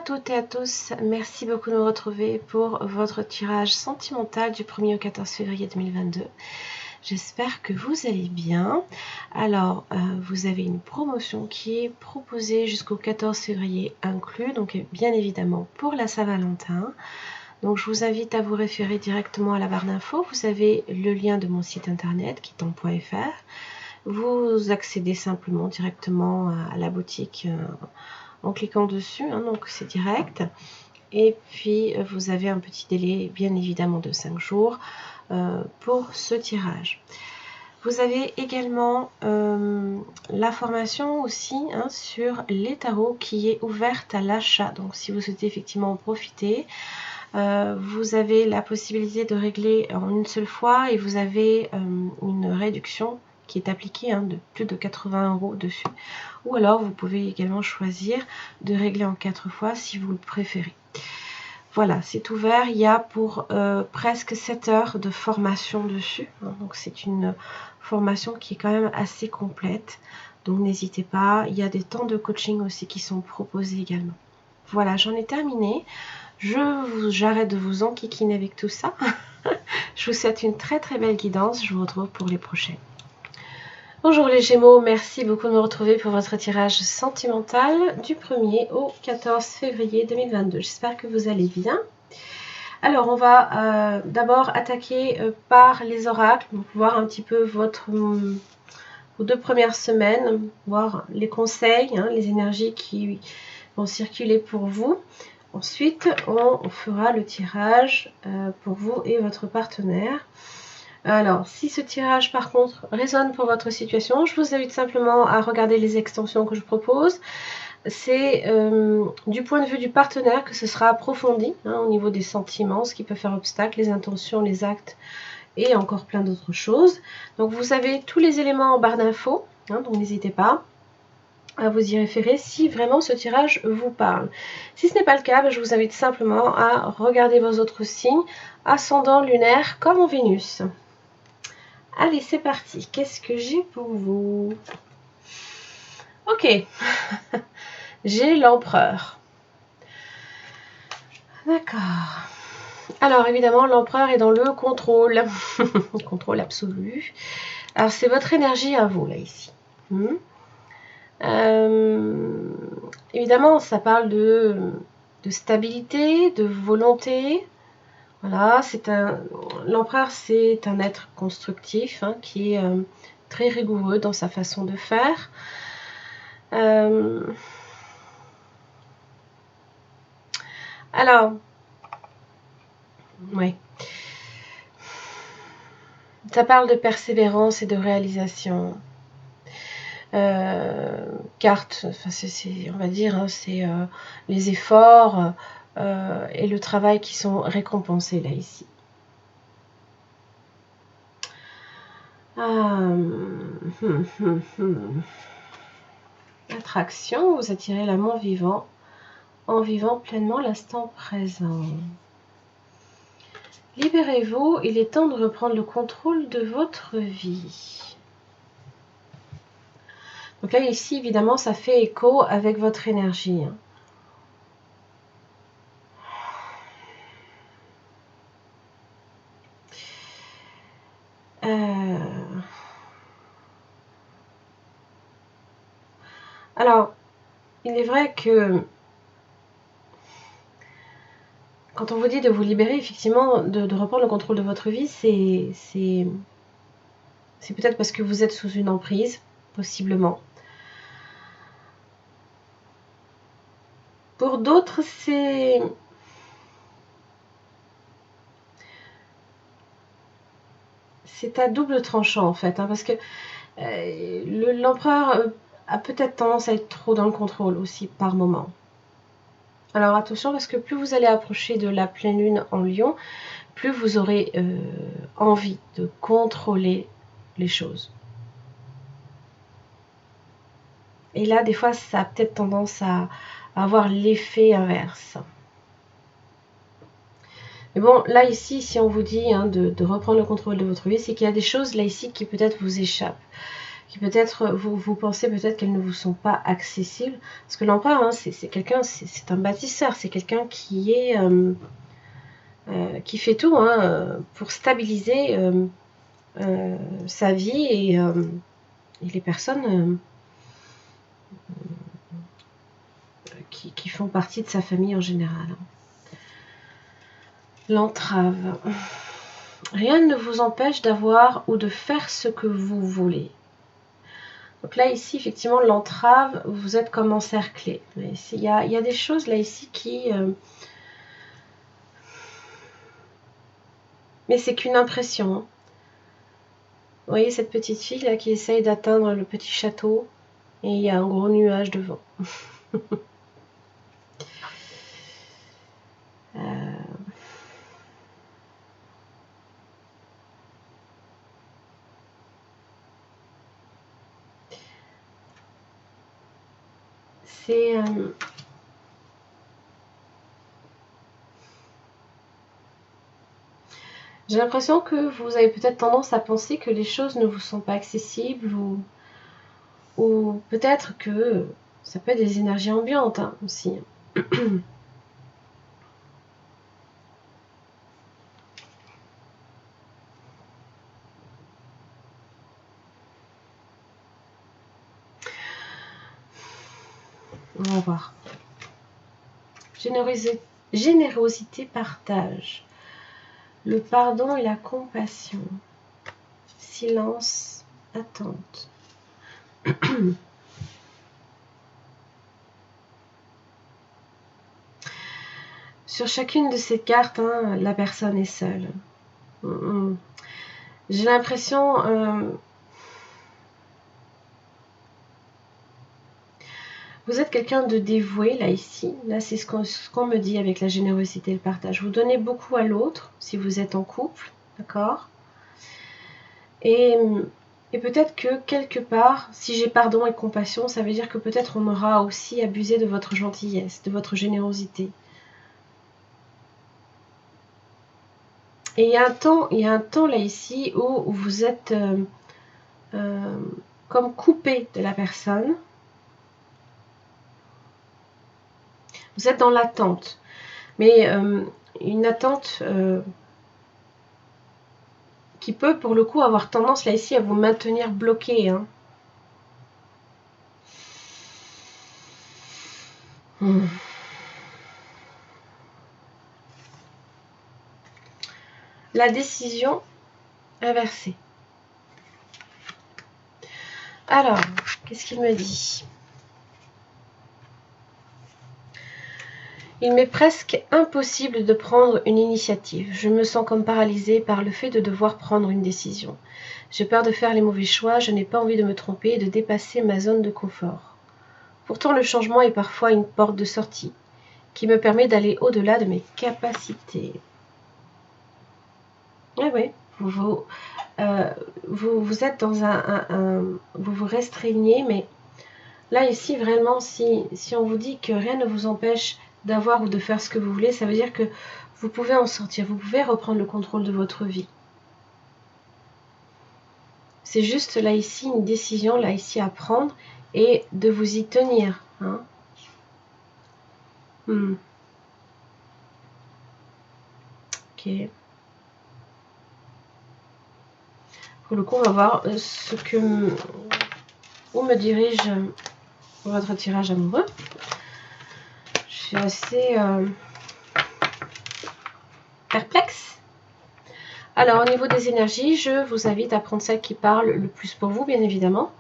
toutes et à tous, merci beaucoup de me retrouver pour votre tirage sentimental du 1er au 14 février 2022. J'espère que vous allez bien. Alors, vous avez une promotion qui est proposée jusqu'au 14 février inclus, donc bien évidemment pour la Saint-Valentin. Donc je vous invite à vous référer directement à la barre d'infos. Vous avez le lien de mon site internet kitan.fr. Vous accédez simplement directement à la boutique en cliquant dessus, donc c'est direct. Et puis vous avez un petit délai bien évidemment de 5 jours pour ce tirage. Vous avez également la formation aussi sur les tarots qui est ouverte à l'achat. Donc si vous souhaitez effectivement en profiter, vous avez la possibilité de régler en une seule fois et vous avez une réduction qui est appliquée de plus de 80 € dessus. Ou alors vous pouvez également choisir de régler en 4 fois si vous le préférez. Voilà, c'est ouvert. Il y a pour presque 7 heures de formation dessus. Donc c'est une formation qui est quand même assez complète. Donc n'hésitez pas. Il y a des temps de coaching aussi qui sont proposés également. Voilà, j'en ai terminé. J'arrête de vous enquiquiner avec tout ça. Je vous souhaite une très très belle guidance. Je vous retrouve pour les prochaines. Bonjour les Gémeaux, merci beaucoup de me retrouver pour votre tirage sentimental du 1er au 14 février 2022. J'espère que vous allez bien. Alors on va d'abord attaquer par les oracles, pour voir un petit peu vos 2 premières semaines, voir les conseils, les énergies qui vont circuler pour vous. Ensuite, on fera le tirage pour vous et votre partenaire. Alors, si ce tirage par contre résonne pour votre situation, je vous invite simplement à regarder les extensions que je propose. C'est du point de vue du partenaire que ce sera approfondi au niveau des sentiments, ce qui peut faire obstacle, les intentions, les actes et encore plein d'autres choses. Donc vous avez tous les éléments en barre d'infos, donc n'hésitez pas à vous y référer si vraiment ce tirage vous parle. Si ce n'est pas le cas, je vous invite simplement à regarder vos autres signes, ascendant, lunaire comme en Vénus. Allez, c'est parti. Qu'est-ce que j'ai pour vous? Ok. J'ai l'empereur. D'accord. Alors, évidemment, l'empereur est dans le contrôle. Contrôle absolu. Alors, c'est votre énergie à vous, là, ici. Évidemment, ça parle de stabilité, de volonté. Voilà, l'empereur, c'est un être constructif qui est très rigoureux dans sa façon de faire. Alors, oui. Ça parle de persévérance et de réalisation. Carte, on va dire, c'est les efforts et le travail qui sont récompensés là ici. Attraction, vous attirez l'amour vivant en vivant pleinement l'instant présent. Libérez-vous, il est temps de reprendre le contrôle de votre vie. Donc là, ici, évidemment, ça fait écho avec votre énergie. Alors, il est vrai que quand on vous dit de vous libérer, effectivement, de reprendre le contrôle de votre vie, c'est peut-être parce que vous êtes sous une emprise, possiblement. Pour d'autres, c'est à double tranchant, en fait, parce que l'empereur a peut-être tendance à être trop dans le contrôle aussi, par moment. Alors attention, parce que plus vous allez approcher de la pleine lune en Lion, plus vous aurez envie de contrôler les choses. Et là, des fois, ça a peut-être tendance à avoir l'effet inverse. Mais bon, là, ici, si on vous dit de reprendre le contrôle de votre vie, c'est qu'il y a des choses, là, ici, qui peut-être vous échappent. qui peut-être, vous pensez peut-être qu'elles ne vous sont pas accessibles. Parce que l'empereur, hein, c'est quelqu'un, c'est un bâtisseur, c'est quelqu'un qui est... qui fait tout hein, pour stabiliser sa vie et les personnes qui font partie de sa famille en général. L'entrave. Rien ne vous empêche d'avoir ou de faire ce que vous voulez. Donc là, ici, effectivement, l'entrave, vous êtes comme encerclé. Il y a des choses là, ici, qui... mais c'est qu'une impression. Hein. Vous voyez cette petite fille là qui essaye d'atteindre le petit château et il y a un gros nuage devant. C'est... j'ai l'impression que vous avez peut-être tendance à penser que les choses ne vous sont pas accessibles ou peut-être que ça peut être des énergies ambiantes hein, aussi. On va voir. Générosité, partage. Le pardon et la compassion. Silence, attente. Sur chacune de ces cartes, hein, la personne est seule. J'ai l'impression... vous êtes quelqu'un de dévoué, là, ici. Là, c'est ce qu'on me dit avec la générosité et le partage. Vous donnez beaucoup à l'autre, si vous êtes en couple, d'accord ? Et peut-être que, quelque part, si j'ai pardon et compassion, ça veut dire que peut-être on aura aussi abusé de votre gentillesse, de votre générosité. Et il y a un temps, là, ici, où vous êtes comme coupé de la personne. Vous êtes dans l'attente, mais une attente qui peut pour le coup avoir tendance là ici à vous maintenir bloqué. Hein. La décision inversée. Alors, qu'est-ce qu'il me dit ? Il m'est presque impossible de prendre une initiative. Je me sens comme paralysée par le fait de devoir prendre une décision. J'ai peur de faire les mauvais choix, je n'ai pas envie de me tromper et de dépasser ma zone de confort. Pourtant, le changement est parfois une porte de sortie qui me permet d'aller au-delà de mes capacités. Ah oui, vous êtes dans vous vous restreignez, mais là, ici, vraiment, si on vous dit que rien ne vous empêche d'avoir ou de faire ce que vous voulez, ça veut dire que vous pouvez en sortir, vous pouvez reprendre le contrôle de votre vie. C'est juste là, ici, une décision, là, ici, à prendre et de vous y tenir. Hein. Ok. Pour le coup, on va voir ce que... où me dirige votre tirage amoureux. Je suis assez perplexe. Alors, au niveau des énergies, je vous invite à prendre celle qui parle le plus pour vous, bien évidemment.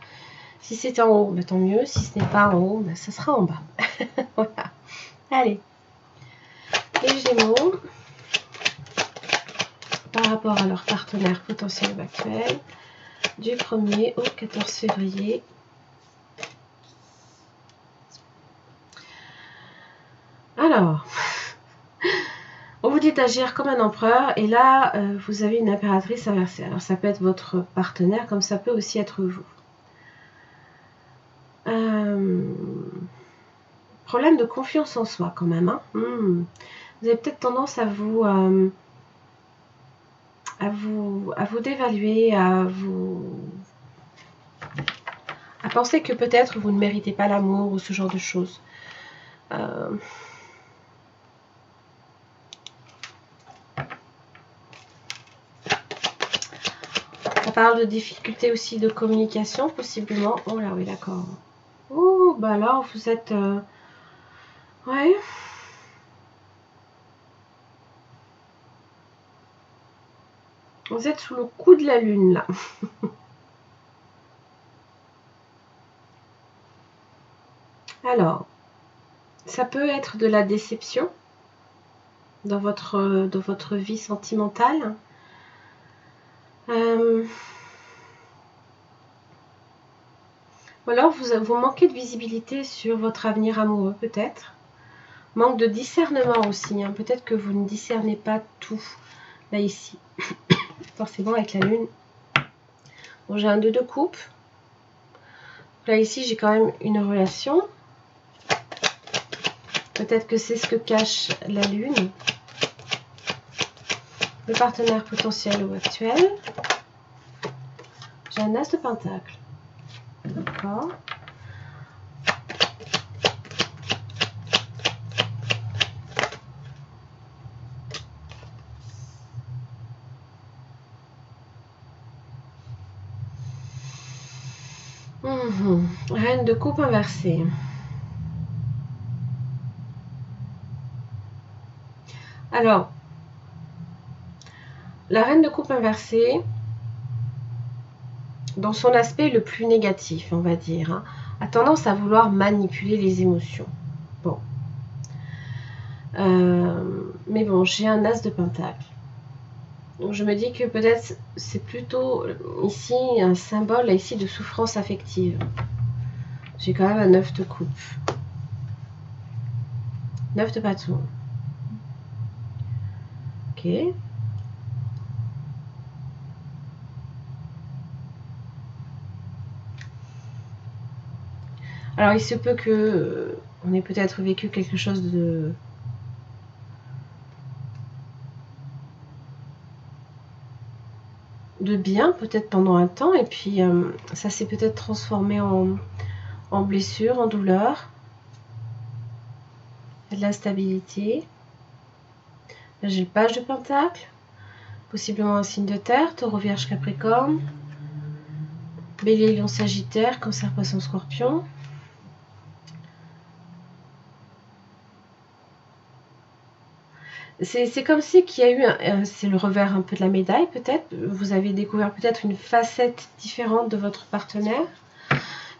Si c'est en haut, tant mieux. Si ce n'est pas en haut, ça sera en bas. Voilà. Allez. Les Gémeaux, par rapport à leur partenaire potentiel actuel, du 1er au 14 février. Alors, on vous dit d'agir comme un empereur et là, vous avez une impératrice inversée. Alors, ça peut être votre partenaire comme ça peut aussi être vous. Problème de confiance en soi quand même. Hein. Vous avez peut-être tendance à vous dévaluer, à vous pensez que peut-être vous ne méritez pas l'amour ou ce genre de choses. Ça parle de difficultés aussi de communication, possiblement. Oh là, oui, d'accord. Oh, bah alors, vous êtes... Ouais. Vous êtes sous le coup de la lune, là. Alors, ça peut être de la déception dans votre vie sentimentale. Ou alors, vous manquez de visibilité sur votre avenir amoureux, peut-être. Manque de discernement aussi. Hein. Peut-être que vous ne discernez pas tout. Là, ici. Forcément, avec la lune. Bon, j'ai un 2 de coupe. Là, ici, j'ai quand même une relation. Peut-être que c'est ce que cache la lune. Le partenaire potentiel ou actuel. J'ai un as de pentacle. D'accord. Reine de coupe inversée. Alors, la reine de coupe inversée, dans son aspect le plus négatif, on va dire, hein, a tendance à vouloir manipuler les émotions. Bon. Mais bon, j'ai un as de pentacle. Donc je me dis que peut-être c'est plutôt ici un symbole ici de souffrance affective. J'ai quand même un 9 de coupe. 9 de bâton. Ok. Alors il se peut que on ait peut-être vécu quelque chose de bien peut-être pendant un temps et puis ça s'est peut-être transformé en blessure, en douleur. Il y a de la stabilité. Là j'ai le page de pentacle, possiblement un signe de terre, taureau, vierge, capricorne, bélier, lion, sagittaire, cancer, poisson, scorpion. C'est comme si qu'il y a eu, c'est le revers un peu de la médaille peut-être, vous avez découvert peut-être une facette différente de votre partenaire.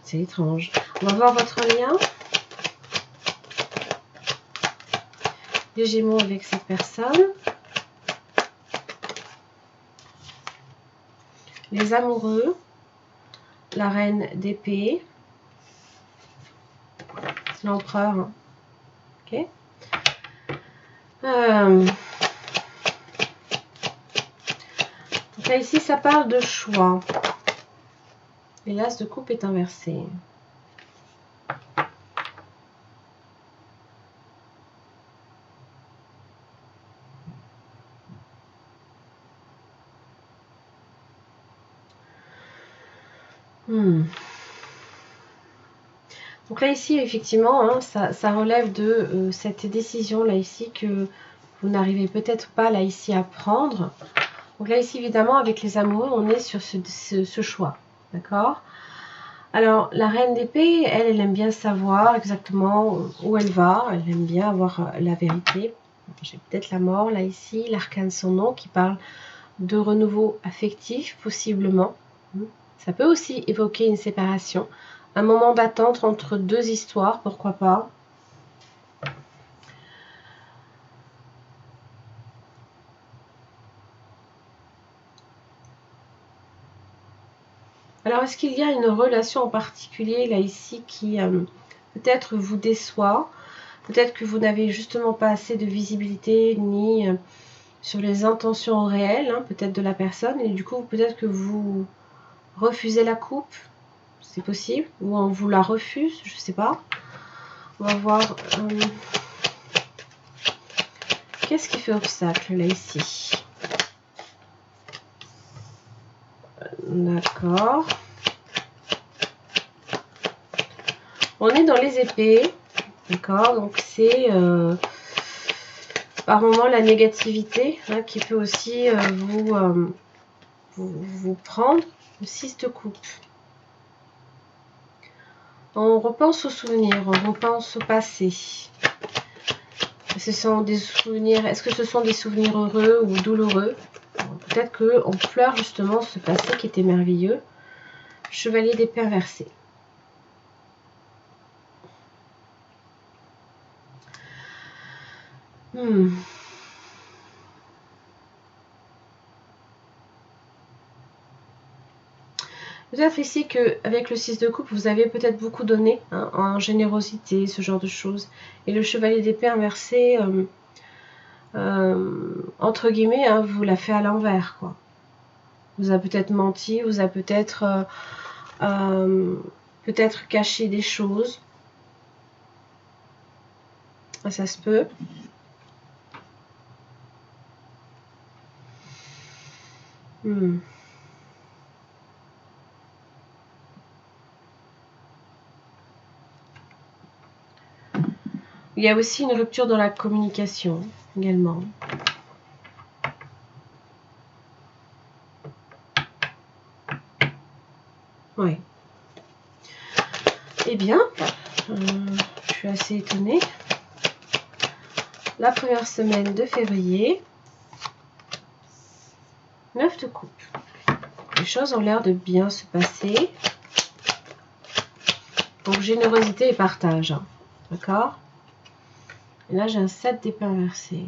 C'est étrange. On va voir votre lien. Les Gémeaux avec cette personne. Les amoureux. La reine d'épée. C'est l'empereur. Ok. Donc là, ici, ça parle de choix. Et l'as de coupe est inversé. Donc là ici effectivement hein, ça relève de cette décision là ici que vous n'arrivez peut-être pas là ici à prendre. Donc là ici évidemment avec les amoureux on est sur ce choix, d'accord. Alors la reine d'épée elle aime bien savoir exactement où elle va, elle aime bien avoir la vérité. J'ai peut-être la mort là ici, l'arcane son nom qui parle de renouveau affectif possiblement. Ça peut aussi évoquer une séparation. Un moment d'attente entre deux histoires, pourquoi pas. Alors, est-ce qu'il y a une relation en particulier, là, ici, qui peut-être vous déçoit? Peut-être que vous n'avez justement pas assez de visibilité, ni sur les intentions réelles, hein, peut-être de la personne. Et du coup, peut-être que vous refusez la coupe. C'est possible. Ou on vous la refuse, je sais pas. On va voir... qu'est-ce qui fait obstacle là ici? D'accord. On est dans les épées, d'accord? Donc c'est par moment la négativité hein, qui peut aussi vous prendre. Le 6 de coupe. On repense aux souvenirs, on repense au passé. Ce sont des souvenirs, est-ce que ce sont des souvenirs heureux ou douloureux? Peut-être qu'on pleure justement ce passé qui était merveilleux. Chevalier d'épée inversé. Peut-être ici qu'avec le 6 de coupe, vous avez peut-être beaucoup donné hein, en générosité, ce genre de choses. Et le chevalier d'épée inversé, entre guillemets, hein, vous l'a fait à l'envers, quoi. Vous a peut-être menti, vous a peut-être caché des choses. Ça se peut. Il y a aussi une rupture dans la communication, également. Oui. Eh bien, je suis assez étonnée. La première semaine de février, 9 de coupe. Les choses ont l'air de bien se passer. Donc, générosité et partage. Hein. D'accord? Et là, j'ai un 7 d'épée inversé.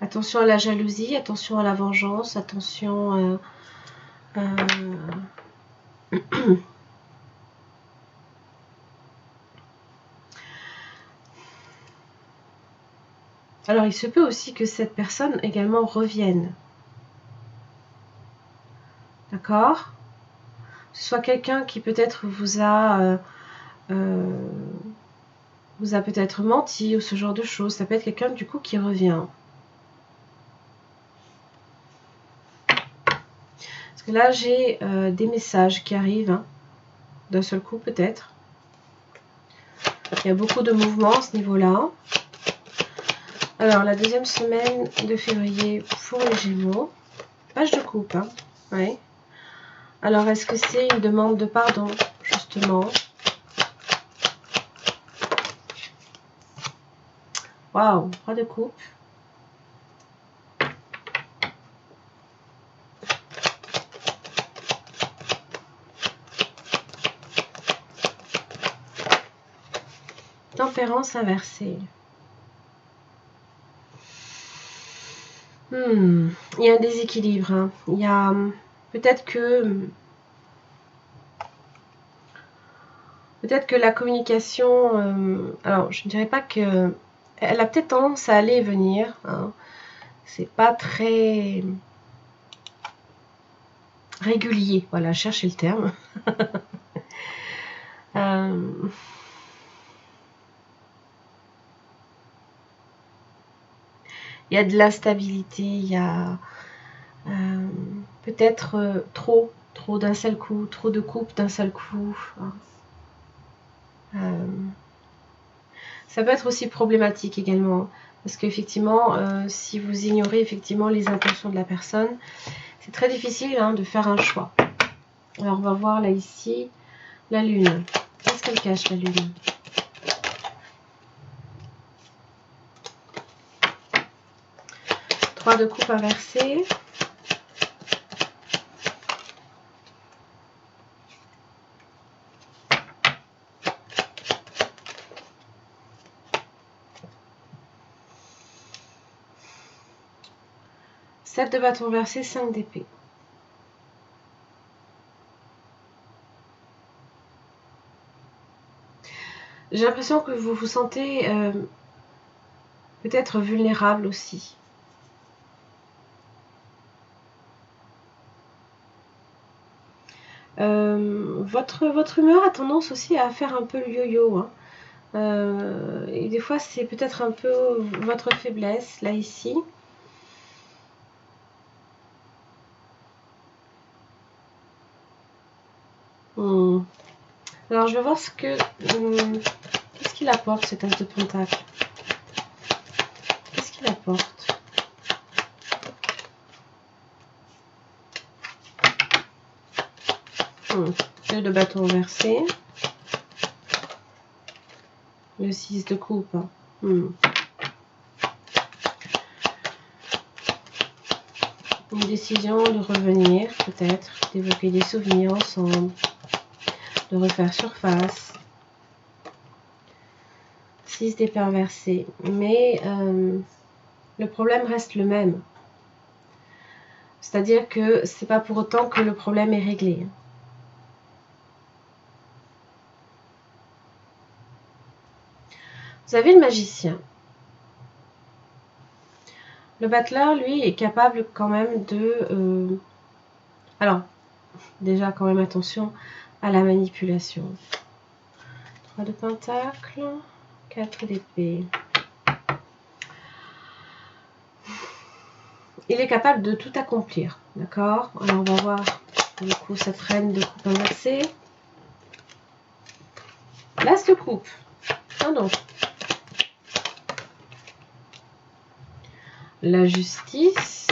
Attention à la jalousie, attention à la vengeance, attention Alors, il se peut aussi que cette personne également revienne. D'accord? Ce soit quelqu'un qui peut-être vous a peut-être menti ou ce genre de choses. Ça peut être quelqu'un du coup qui revient. Parce que là, j'ai des messages qui arrivent hein, d'un seul coup peut-être. Il y a beaucoup de mouvements à ce niveau-là. Alors, la deuxième semaine de février pour les Gémeaux. Page de coupe. Hein. Ouais. Alors, est-ce que c'est une demande de pardon, justement? Waouh, 3 de coupe. Tempérance inversée. Il y a un déséquilibre. Hein. Il y a peut-être que la communication, alors je ne dirais pas que elle a peut-être tendance à aller et venir. Hein. C'est pas très régulier. Voilà, cherchez le terme. Il y a de l'instabilité, il y a peut-être trop d'un seul coup, trop de coupes d'un seul coup. Ça peut être aussi problématique également, parce qu'effectivement, si vous ignorez effectivement les intentions de la personne, c'est très difficile hein, de faire un choix. Alors on va voir là ici, la lune. Qu'est-ce qu'elle cache la lune? Trois de coupe inversée. Sept de bâton inversé, 5 d'épée. J'ai l'impression que vous vous sentez peut-être vulnérable aussi. Votre humeur a tendance aussi à faire un peu le yo-yo. Hein. Et des fois, c'est peut-être un peu votre faiblesse, là, ici. Alors, je vais voir ce que... qu'est-ce qu'il apporte, cet as de pentacle? Qu'est-ce qu'il apporte? Le bâton inversé. Le 6 de coupe. Une décision de revenir, peut-être, d'évoquer des souvenirs ensemble, de refaire surface. 6 d'épée inversée. Mais le problème reste le même. C'est-à-dire que c'est pas pour autant que le problème est réglé. Vous avez le magicien. Le battleur, lui, est capable quand même de... alors, déjà, quand même, attention à la manipulation. 3 de pentacle, 4 d'épée. Il est capable de tout accomplir, d'accord? Alors, on va voir, du coup, cette reine de coupe inversée. L'as de coupe. Ah non. La justice.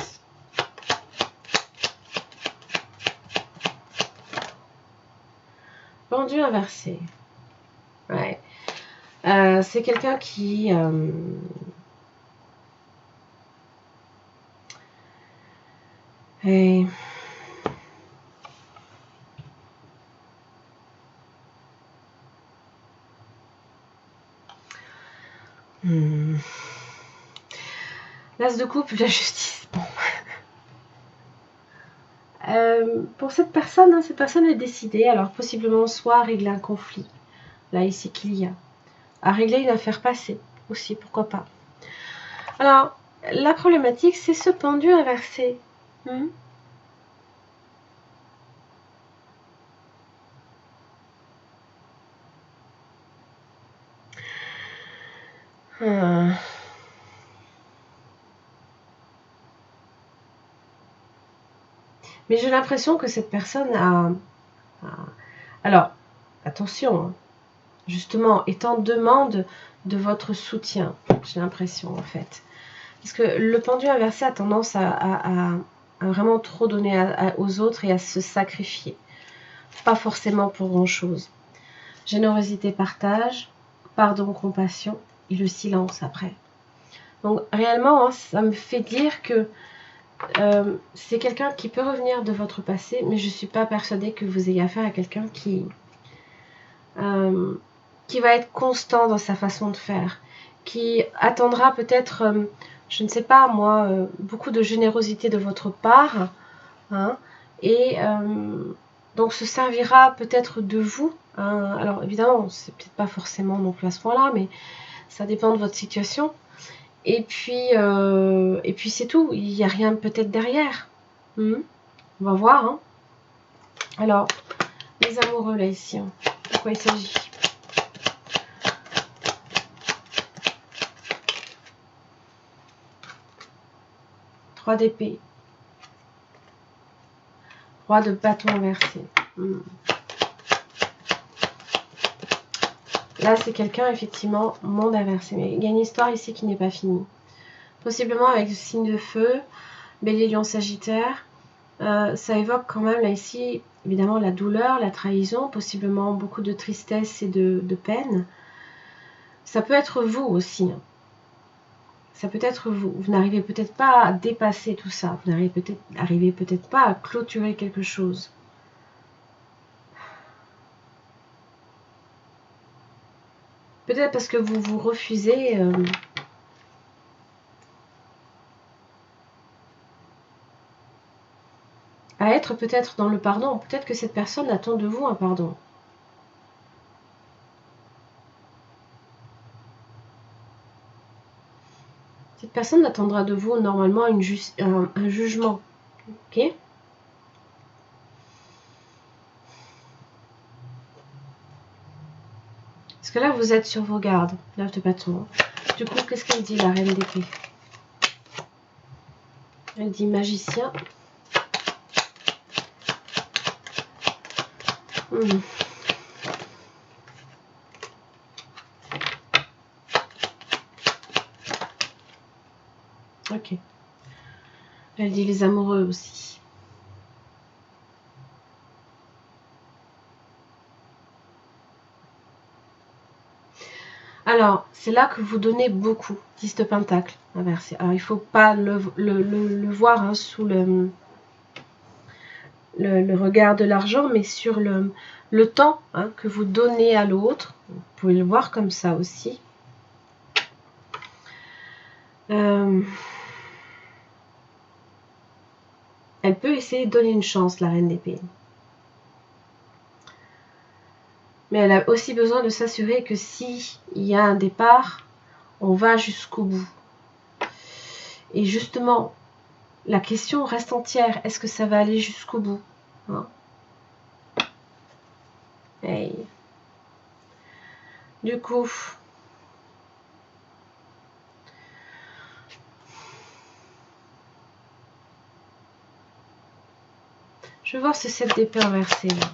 Pendu inversé. Ouais. C'est quelqu'un qui... est... L'as de coupe, la justice. Bon. Pour cette personne est décidée, alors possiblement soit à régler un conflit, là ici qu'il y a, à régler une affaire passée aussi, pourquoi pas. Alors, la problématique, c'est ce pendu inversé. Mais j'ai l'impression que cette personne a... Alors, attention, hein, justement, est en demande de votre soutien, j'ai l'impression en fait. Parce que le pendu inversé a tendance à vraiment trop donner aux autres et à se sacrifier. Pas forcément pour grand-chose. Générosité, partage, pardon, compassion et le silence après. Donc réellement, hein, ça me fait dire que c'est quelqu'un qui peut revenir de votre passé, mais je ne suis pas persuadée que vous ayez affaire à quelqu'un qui va être constant dans sa façon de faire, qui attendra peut-être, je ne sais pas moi, beaucoup de générosité de votre part, hein, et donc se servira peut-être de vous. Hein. Alors évidemment, c'est peut-être pas forcément non plus à ce point-là, mais ça dépend de votre situation. Et puis c'est tout. Il n'y a rien peut-être derrière. On va voir. Hein. Alors, les amoureux là ici, hein. De quoi il s'agit? Trois d'épée. Roi de bâton inversé. Là, c'est quelqu'un, effectivement, monde inversé. Mais il y a une histoire ici qui n'est pas finie. Possiblement avec le signe de feu, Bélier, Lion, Sagittaire. Ça évoque quand même, là, ici, évidemment, la douleur, la trahison, possiblement beaucoup de tristesse et de peine. Ça peut être vous aussi. Hein. Ça peut être vous. Vous n'arrivez peut-être pas à dépasser tout ça. Vous n'arrivez peut-être pas à clôturer quelque chose. Peut-être parce que vous vous refusez... à être peut-être dans le pardon. Peut-être que cette personne attend de vous un pardon. Cette personne attendra de vous normalement un jugement. Ok ? Est-ce que là, vous êtes sur vos gardes. 9 de bâton. Du coup, qu'est-ce qu'elle dit, la reine d'épée? Elle dit magicien. Ok. Elle dit les amoureux aussi. Alors, c'est là que vous donnez beaucoup. 10 de pentacle inversé. Alors, il ne faut pas le voir hein, sous le regard de l'argent, mais sur le temps hein, que vous donnez à l'autre. Vous pouvez le voir comme ça aussi. Elle peut essayer de donner une chance, la reine d'épée. Mais elle a aussi besoin de s'assurer que si il y a un départ, on va jusqu'au bout. Et justement, la question reste entière. Est-ce que ça va aller jusqu'au bout hein? Hey. Du coup, je vais voir ce 7 d'épée inversé là.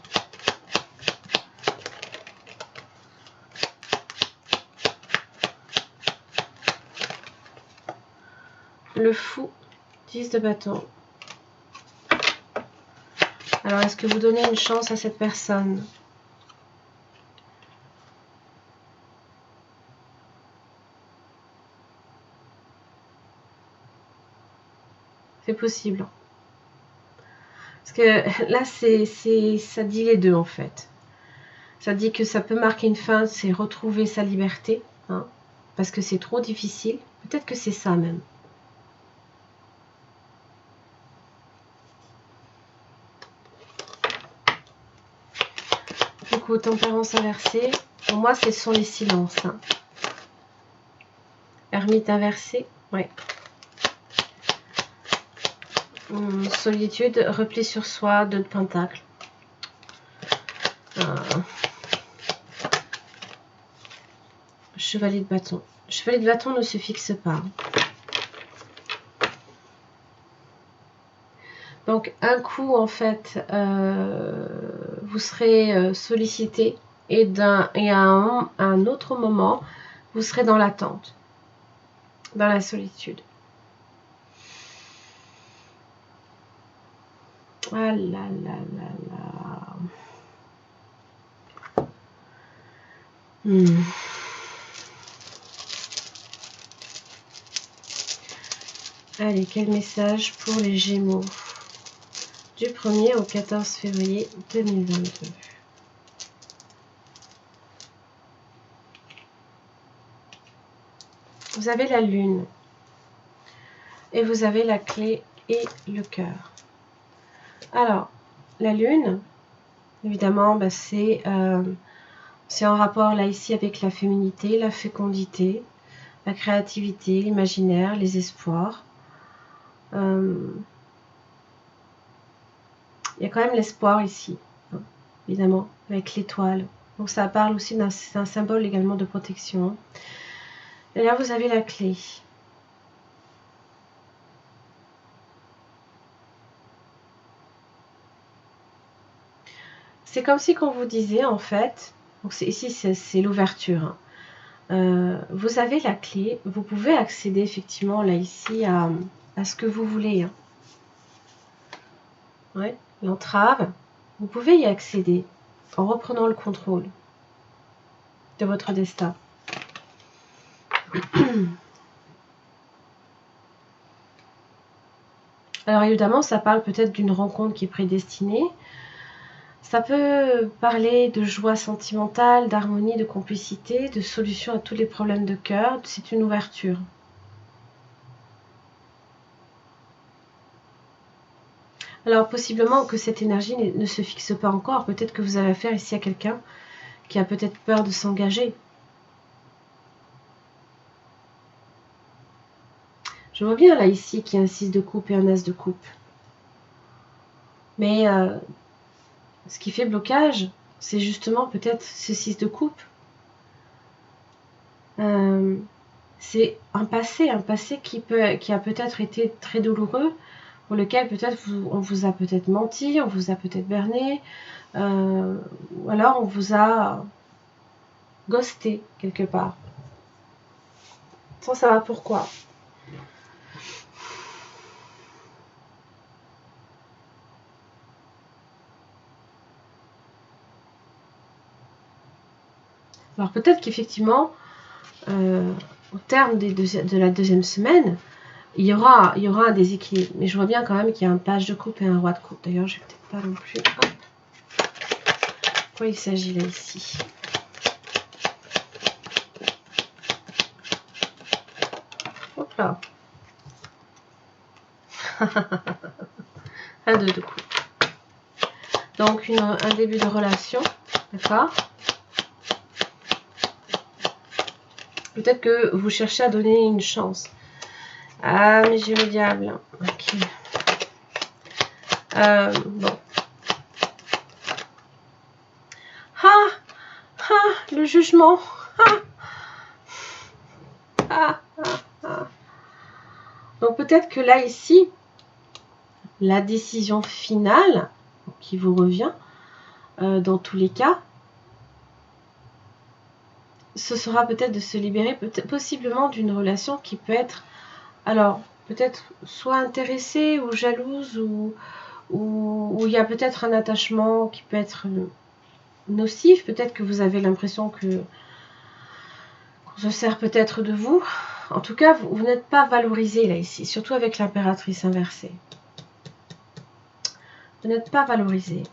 Le fou, 10 de bâton. Alors, est-ce que vous donnez une chance à cette personne? C'est possible. Parce que là, ça dit les deux en fait. Ça dit que ça peut marquer une fin, c'est retrouver sa liberté. Hein, parce que c'est trop difficile. Peut-être que c'est ça même. Du coup, tempérance inversée. Pour moi, ce sont les silences. Hein. Ermite inversée. Ouais. Solitude, repli sur soi, 2 de pentacle. Chevalier de bâton. Chevalier de bâton ne se fixe pas. Donc, un coup, en fait, vous serez sollicité et à un autre moment, vous serez dans l'attente, dans la solitude. Ah là là là là. Allez, quel message pour les Gémeaux du 1er au 14 février 2022. Vous avez la lune et vous avez la clé et le cœur. Alors, la lune, évidemment, bah, c'est en rapport là ici avec la féminité, la fécondité, la créativité, l'imaginaire, les espoirs. Il y a quand même l'espoir ici, hein, évidemment, avec l'étoile. Donc ça parle aussi d'un symbole également de protection. Et là, vous avez la clé. C'est comme si qu'on vous disait, en fait, donc ici c'est l'ouverture, hein. Vous avez la clé, vous pouvez accéder effectivement là ici à ce que vous voulez. Hein. Ouais, l'entrave, vous pouvez y accéder en reprenant le contrôle de votre destin. Alors évidemment, ça parle peut-être d'une rencontre qui est prédestinée. Ça peut parler de joie sentimentale, d'harmonie, de complicité, de solution à tous les problèmes de cœur. C'est une ouverture. Alors possiblement que cette énergie ne se fixe pas encore. Peut-être que vous avez affaire ici à quelqu'un qui a peut-être peur de s'engager. Je vois bien là ici qu'il y a un 6 de coupe et un as de coupe. Mais ce qui fait blocage, c'est justement peut-être ce 6 de coupe. C'est un passé qui a peut-être été très douloureux, pour lequel peut-être on vous a peut-être menti, on vous a peut-être berné, ou alors on vous a ghosté quelque part. Sans savoir pourquoi. Alors peut-être qu'effectivement, au terme de la deuxième semaine, il y aura un déséquilibre. Mais je vois bien quand même qu'il y a un page de coupe et un roi de coupe. D'ailleurs, je vais peut-être pas non plus. Hop. De quoi il s'agit là ici? Hop là. Un 2 de coupe. Donc un début de relation. D'accord? Peut-être que vous cherchez à donner une chance. Ah, mais j'ai le diable. Ok. Bon. Le jugement. Donc peut-être que là, ici, la décision finale qui vous revient, dans tous les cas, ce sera peut-être de se libérer, possiblement d'une relation qui peut être, alors, peut-être soit intéressée ou jalouse, ou il y a peut-être un attachement qui peut être nocif. Peut-être que vous avez l'impression qu'on se sert peut-être de vous. En tout cas, vous n'êtes pas valorisé là ici, surtout avec l'impératrice inversée. Vous n'êtes pas valorisé.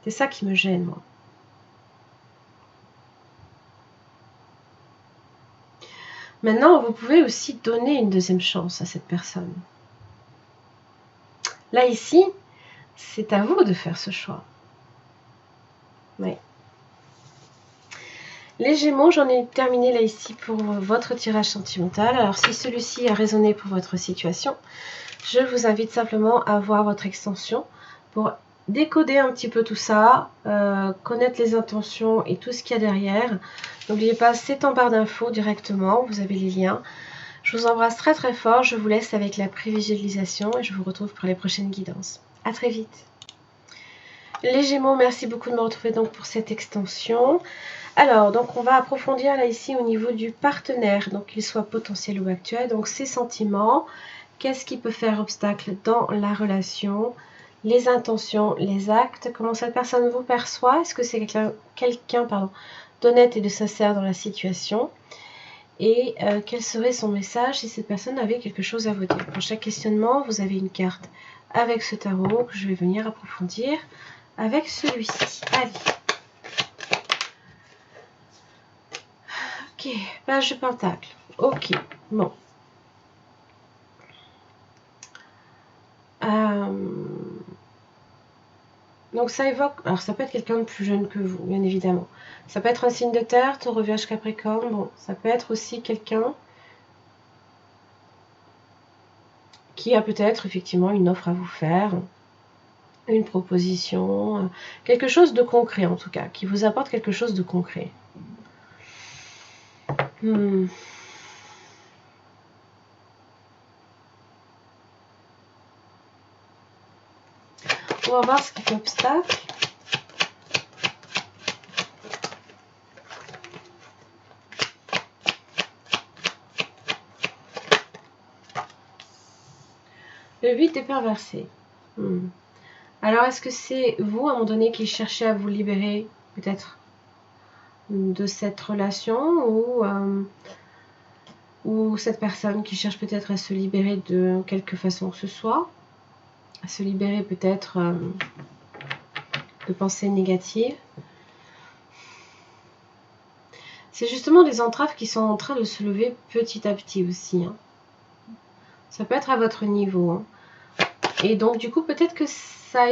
C'est ça qui me gêne, moi. Maintenant, vous pouvez aussi donner une deuxième chance à cette personne. Là, ici, c'est à vous de faire ce choix. Oui. Les Gémeaux, j'en ai terminé là ici pour votre tirage sentimental. Alors, si celui-ci a résonné pour votre situation, je vous invite simplement à voir votre extension pour décoder un petit peu tout ça, connaître les intentions et tout ce qu'il y a derrière. N'oubliez pas, c'est en barre d'infos directement, vous avez les liens. Je vous embrasse très très fort, je vous laisse avec la prévisualisation et je vous retrouve pour les prochaines guidances. À très vite. Les Gémeaux, merci beaucoup de me retrouver donc pour cette extension. Alors, donc on va approfondir là ici au niveau du partenaire, donc qu'il soit potentiel ou actuel, donc ses sentiments, qu'est-ce qui peut faire obstacle dans la relation, les intentions, les actes, comment cette personne vous perçoit, est-ce que c'est quelqu'un d'honnête et de sincère dans la situation, et quel serait son message si cette personne avait quelque chose à vous dire. Pour chaque questionnement, vous avez une carte avec ce tarot que je vais venir approfondir avec celui-ci. Allez. Ok, page de pentacle. Ok, bon. Donc ça évoque, alors ça peut être quelqu'un de plus jeune que vous, bien évidemment. Ça peut être un signe de terre, Taureau, Vierge, Capricorne. Bon, ça peut être aussi quelqu'un qui a peut-être effectivement une offre à vous faire, une proposition, quelque chose de concret en tout cas, qui vous apporte quelque chose de concret. On va voir ce qui fait obstacle. Le 8 est perversé. Alors, est-ce que c'est vous, à un moment donné, qui cherchez à vous libérer, peut-être, de cette relation, ou cette personne qui cherche peut-être à se libérer de quelque façon que ce soit, à se libérer peut-être de pensées négatives. C'est justement des entraves qui sont en train de se lever petit à petit aussi. Ça peut être à votre niveau. Et donc, du coup, peut-être que ça